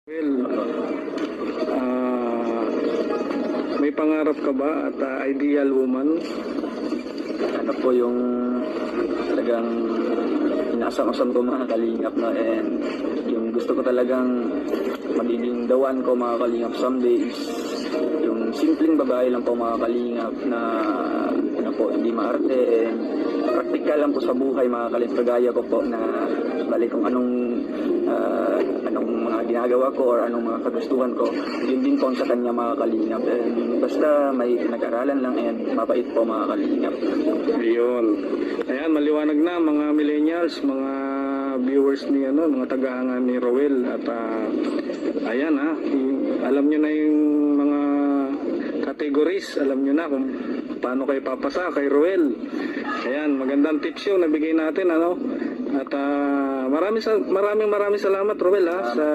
Well, may pangarap ka ba at ideal woman? Ano po yung talagang inaasam-asam ko mga kalingap, no? And yung gusto ko talagang magiging dawan ko mga kalingap someday is yung simpleng babae lang po mga kalingap na ano po, hindi maarte and praktikal lang po sa buhay mga kalingap, kagaya ko po na balik kung anong mga ginagawa ko or anong mga kagustuhan ko, yun din po sa kanya mga kalingap. And basta may nag-aralan lang and mabait po mga kalingap. Ayun. Ayan, maliwanag na mga millennials, mga viewers ni mga tagahanga ni Roel at ayan alam nyo na yung mga categories, alam nyo na kung paano kayo papasa kay Roel. Ayan, magandang tips yun nabigay natin at maraming salamat Roel sa